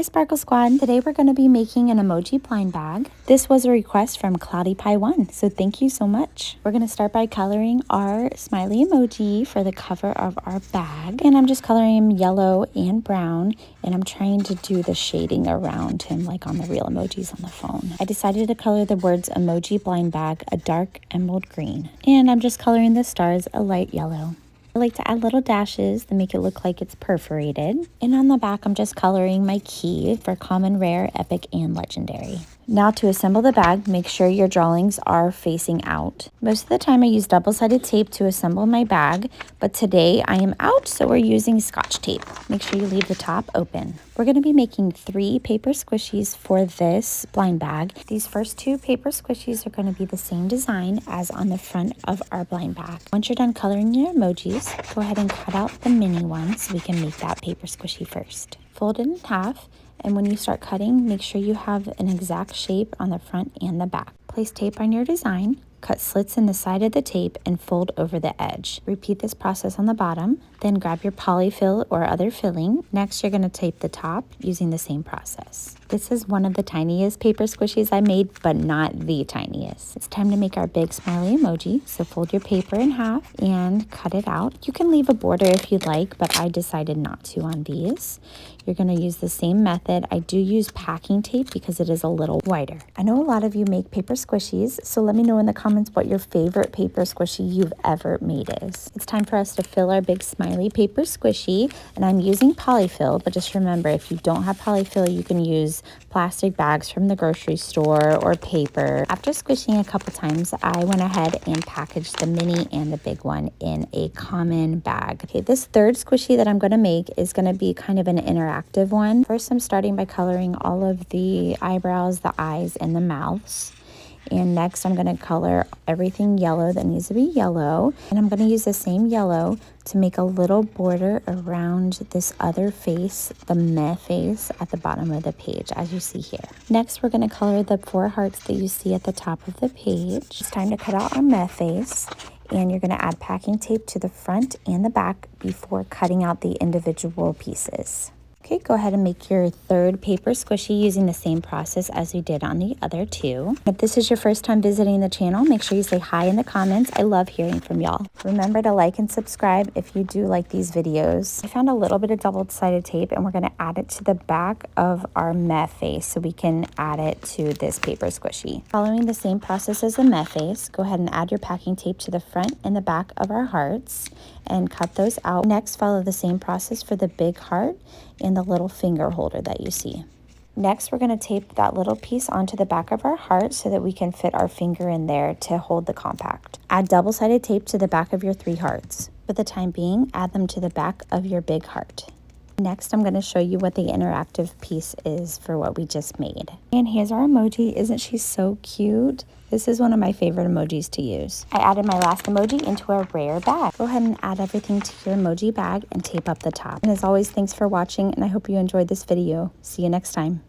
Hi Sparkle Squad! Today we're going to be making an emoji blind bag. This was a request from Cloudy Pie 1, so thank you so much. We're going to start by coloring our smiley emoji for the cover of our bag. And I'm just coloring him yellow and brown, and I'm trying to do the shading around him like on the real emojis on the phone. I decided to color the words emoji blind bag a dark emerald green. And I'm just coloring the stars a light yellow. I like to add little dashes to make it look like it's perforated. And on the back, I'm just coloring my key for common, rare, epic, and legendary. Now to assemble the bag, make sure your drawings are facing out. Most of the time I use double-sided tape to assemble my bag, but today I am out, so we're using Scotch tape. Make sure you leave the top open. We're going to be making 3 paper squishies for this blind bag. These first 2 paper squishies are going to be the same design as on the front of our blind bag. Once you're done coloring your emojis, go ahead and cut out the mini ones so we can make that paper squishy first. Fold it in half. And when you start cutting, make sure you have an exact shape on the front and the back. Place tape on your design, cut slits in the side of the tape, and fold over the edge. Repeat this process on the bottom, then grab your polyfill or other filling. Next, you're going to tape the top using the same process. This is one of the tiniest paper squishies I made, but not the tiniest. It's time to make our big smiley emoji, so fold your paper in half and cut it out. You can leave a border if you'd like, but I decided not to on these. You're going to use the same method. I do use packing tape because it is a little wider. I know a lot of you make paper squishies, so let me know in the comments what your favorite paper squishy you've ever made is. It's time for us to fill our big smiley paper squishy, and I'm using polyfill, but just remember, if you don't have polyfill, you can use plastic bags from the grocery store or paper. After squishing a couple times, I went ahead and packaged the mini and the big one in a common bag. Okay, this third squishy that I'm going to make is going to be kind of an interactive one. First, I'm starting by coloring all of the eyebrows, the eyes, and the mouths. And next, I'm going to color everything yellow that needs to be yellow. And I'm going to use the same yellow to make a little border around this other face, the meh face, at the bottom of the page, as you see here. Next, we're going to color the 4 hearts that you see at the top of the page. It's time to cut out our meh face. And you're going to add packing tape to the front and the back before cutting out the individual pieces. Okay, go ahead and make your third paper squishy using the same process as we did on the other 2. If this is your first time visiting the channel, make sure you say hi in the comments. I love hearing from y'all. Remember to like and subscribe if you do like these videos. I found a little bit of double-sided tape, and we're going to add it to the back of our meh face so we can add it to this paper squishy. Following the same process as the meh face, go ahead and add your packing tape to the front and the back of our hearts and cut those out. Next, follow the same process for the big heart and the little finger holder that you see. Next, we're going to tape that little piece onto the back of our heart so that we can fit our finger in there to hold the compact. Add double-sided tape to the back of your 3 hearts. For the time being, add them to the back of your big heart. Next, I'm going to show you what the interactive piece is for what we just made. And here's our emoji. Isn't she so cute? This is one of my favorite emojis to use. I added my last emoji into a rare bag. Go ahead and add everything to your emoji bag and tape up the top. And as always, thanks for watching, and I hope you enjoyed this video. See you next time.